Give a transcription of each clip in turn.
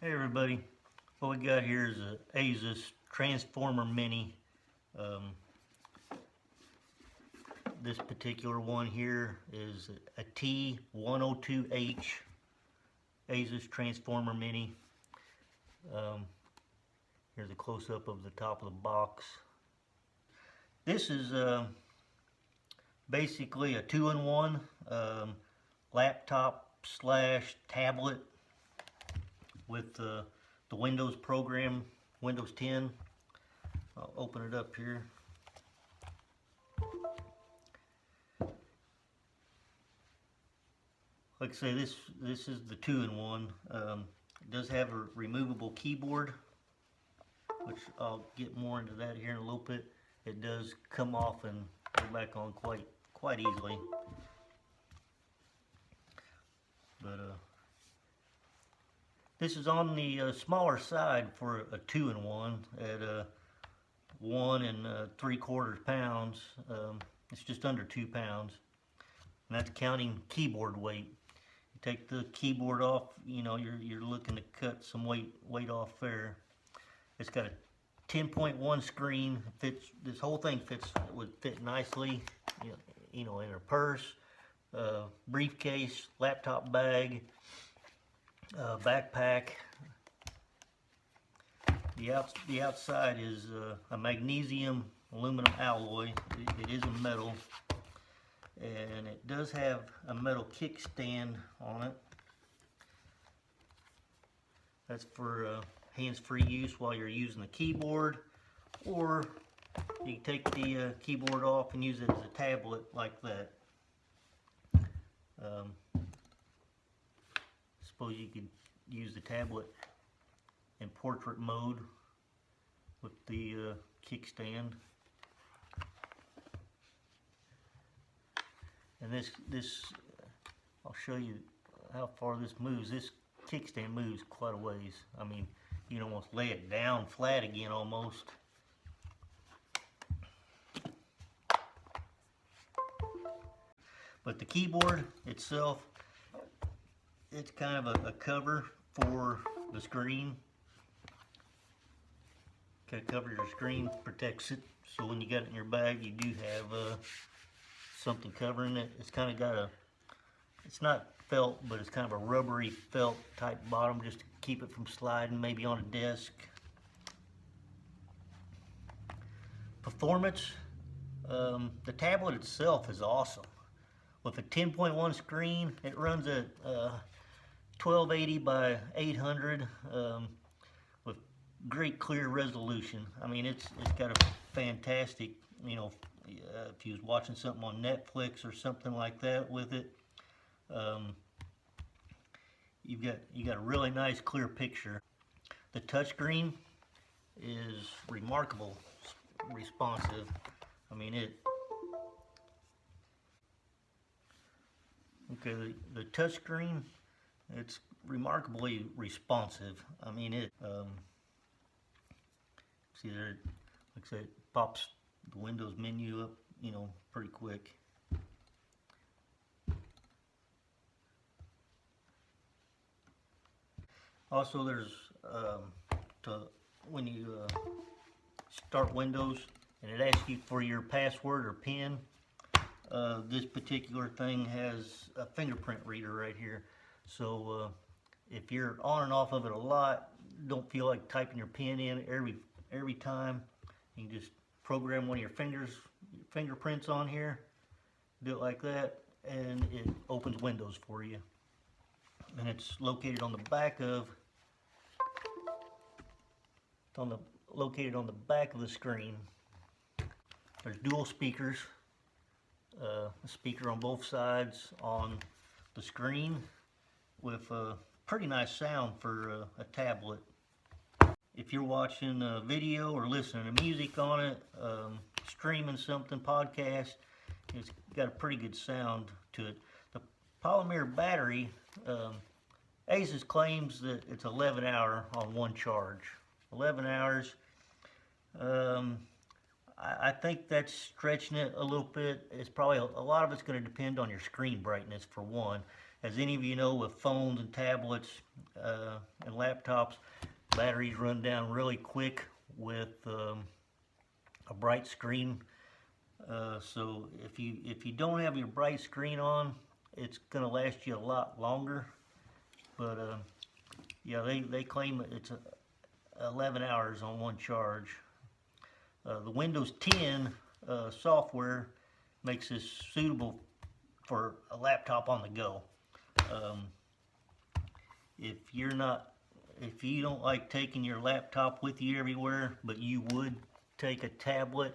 Hey everybody, what we got here is a ASUS Transformer Mini. This particular one here is a T102H ASUS Transformer Mini. Here's a close-up of the top of the box. This is basically a two-in-one laptop slash tablet with the Windows program, Windows 10. I'll open it up here. Like I say, this is the two-in-one. It does have a removable keyboard, which I'll get more into that here in a little bit. It does come off and go back on quite easily. But this is on the smaller side for a two-in-one at 1 3/4 pounds. It's just under 2 pounds, and that's counting keyboard weight. You take the keyboard off, you know, you're looking to cut some weight off there. It's got a 10.1 screen. This whole thing would fit nicely, you know, in a purse, briefcase, laptop bag, backpack. The outside is a magnesium aluminum alloy. It isn't metal, and it does have a metal kickstand on it. That's for hands-free use while you're using the keyboard, or you can take the keyboard off and use it as a tablet like that. Suppose you could use the tablet in portrait mode with the kickstand. And this I'll show you how far this moves. This kickstand moves quite a ways. I mean, you can almost lay it down flat again almost. But the keyboard itself, it's kind of a cover for the screen. Kind of cover your screen, protects it. So when you got it in your bag, you do have something covering it. It's kind of got it's not felt, but it's kind of a rubbery felt type bottom, just to keep it from sliding, maybe on a desk. Performance, the tablet itself is awesome. With a 10.1 screen, it runs at 1280 by 800 with great clear resolution. I mean, it's got a fantastic, you know, if you was watching something on Netflix or something like that with it, you got a really nice clear picture. The touchscreen is remarkable responsive. I mean, the touchscreen, it's remarkably responsive. I mean, see there, like I said, it pops the Windows menu up, you know, pretty quick. Also, there's when you start Windows and it asks you for your password or PIN, this particular thing has a fingerprint reader right here. So if you're on and off of it a lot, don't feel like typing your PIN in every time, you can just program one of your fingerprints on here, do it like that, and it opens Windows for you. And it's located on the back of the screen. There's dual speakers, a speaker on both sides on the screen with a pretty nice sound for a tablet. If you're watching a video or listening to music on it, streaming something, podcast, it's got a pretty good sound to it. The polymer battery, ASUS claims that it's 11 hour on one charge. 11 hours. I think that's stretching it a little bit. It's probably a lot of it's going to depend on your screen brightness for one. as any of you know, with phones and tablets and laptops, batteries run down really quick with a bright screen. So if you don't have your bright screen on, it's going to last you a lot longer. But yeah, they claim it's 11 hours on one charge. The Windows 10 software makes this suitable for a laptop on the go. If you don't like taking your laptop with you everywhere, but you would take a tablet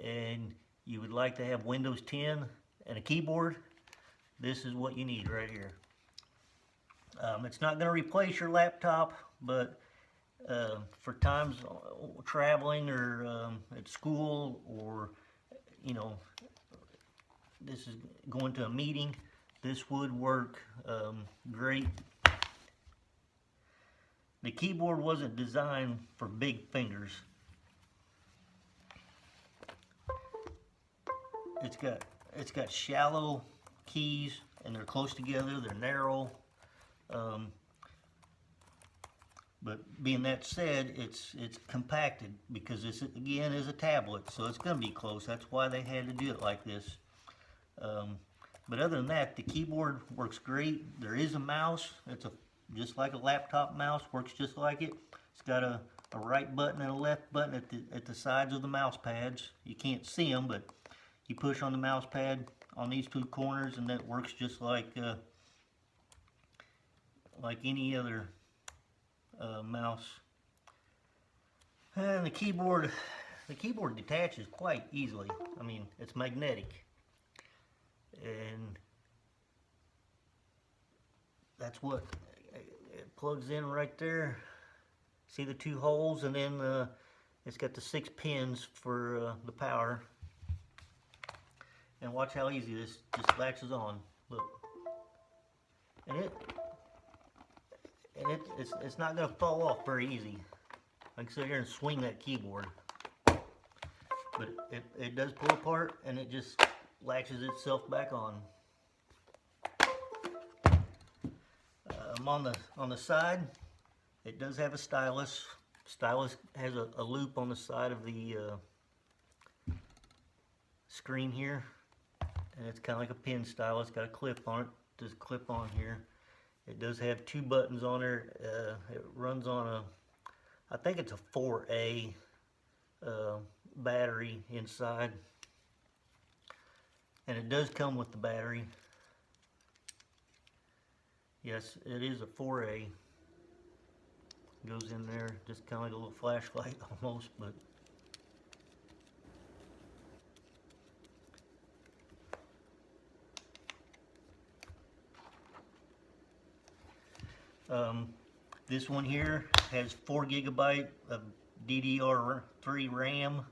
and you would like to have Windows 10 and a keyboard, this is what you need right here. It's not going to replace your laptop, but for times traveling or at school, or this is going to a meeting, this would work great. The keyboard wasn't designed for big fingers. It's got shallow keys, and they're close together. They're narrow. But being that said, it's compacted because this again is a tablet, so it's going to be close. That's why they had to do it like this. But other than that, the keyboard works great. There is a mouse. It's just like a laptop mouse. Works just like it. It's got a right button and a left button at the sides of the mouse pads. You can't see them, but you push on the mouse pad on these two corners, and that works just like any other mouse. And the keyboard detaches quite easily. I mean, it's magnetic, and that's what it plugs in right there. See the two holes, and then it's got the 6 pins for the power. And watch how easy this just latches on. Look, and it's not going to fall off very easy. I can sit here and swing that keyboard, but it does pull apart, and it just latches itself back on. On the side, it does have a stylus. Stylus has a loop on the side of the screen here, and it's kind of like a pen stylus. Got a clip on it. Just clip on here. It does have 2 buttons on there. It runs on I think it's a 4A battery inside, and it does come with the battery. Yes, it is a 4A. Goes in there, just kind of like a little flashlight almost, but this one here has 4 GB of DDR3 RAM.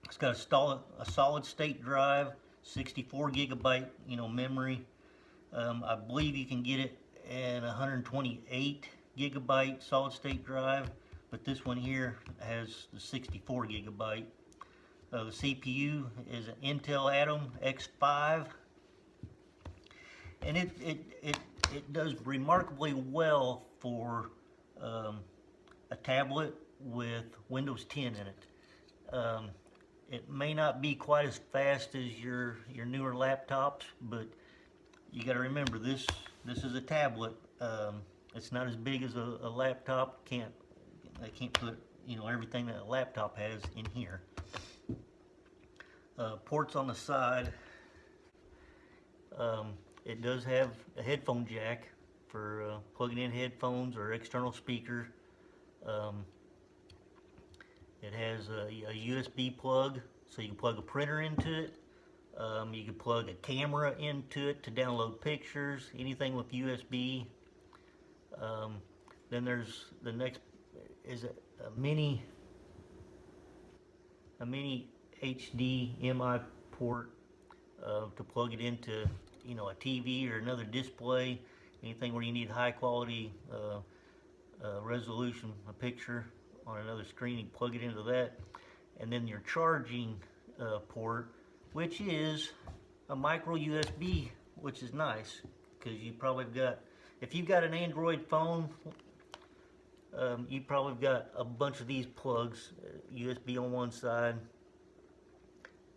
It's got a solid state drive, 64 GB, memory. I believe you can get it in 128 GB solid state drive, but this one here has the 64 GB. The CPU is an Intel Atom X5, and it does remarkably well for a tablet with Windows 10 in it. It may not be quite as fast as your newer laptops, but you got to remember this is a tablet. It's not as big as a laptop. They can't put everything that a laptop has in here. Ports on the side. It does have a headphone jack for plugging in headphones or external speaker. It has a USB plug, so you can plug a printer into it. You can plug a camera into it to download pictures, anything with USB. Then there's the next is a mini HDMI port to plug it into a TV or another display, anything where you need high quality resolution, a picture on another screen. You plug it into that, and then your charging port, which is a micro USB which is nice because you probably got, if you've got an Android phone, you probably got a bunch of these plugs, USB on one side,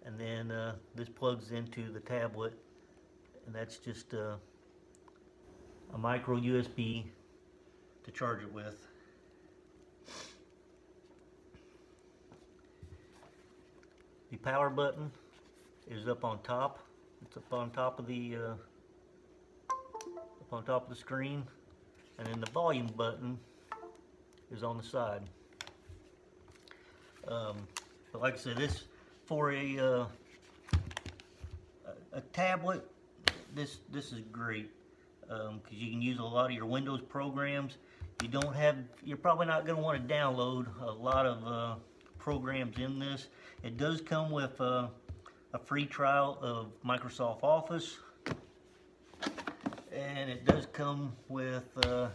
and then this plugs into the tablet, and that's just a micro USB to charge it with. The power button is up on top. It's up on top of the screen, and then the volume button is on the side. But like I said, this for a tablet, this is great because you can use a lot of your Windows programs. You're probably not going to want to download a lot of programs in this. It does come with a free trial of Microsoft Office, and it does come with an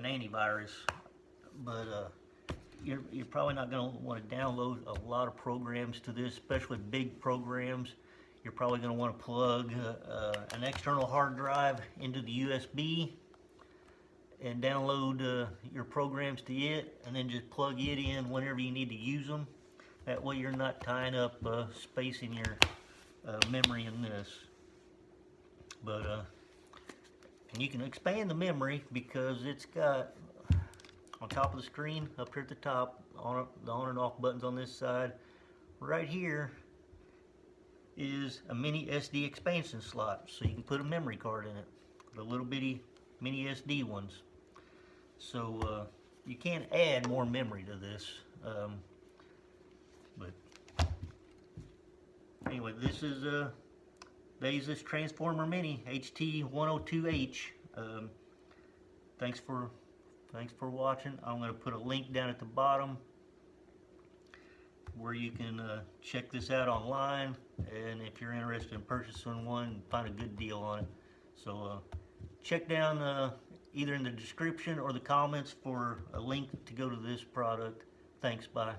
antivirus, but you're probably not going to want to download a lot of programs to this, especially big programs. You're probably going to want to plug an external hard drive into the USB and download your programs to it, and then just plug it in whenever you need to use them. That way you're not tying up space in your memory in this. But and you can expand the memory because it's got on top of the screen, up here at the top, the on and off buttons on this side. Right here is a mini SD expansion slot, so you can put a memory card in it, the little bitty mini SD ones. So you can add more memory to this. But anyway, this is the ASUS Transformer Mini HT102H. Thanks for watching. I'm going to put a link down at the bottom where you can check this out online, and if you're interested in purchasing one, find a good deal on it. So check down either in the description or the comments for a link to go to this product. Thanks, bye.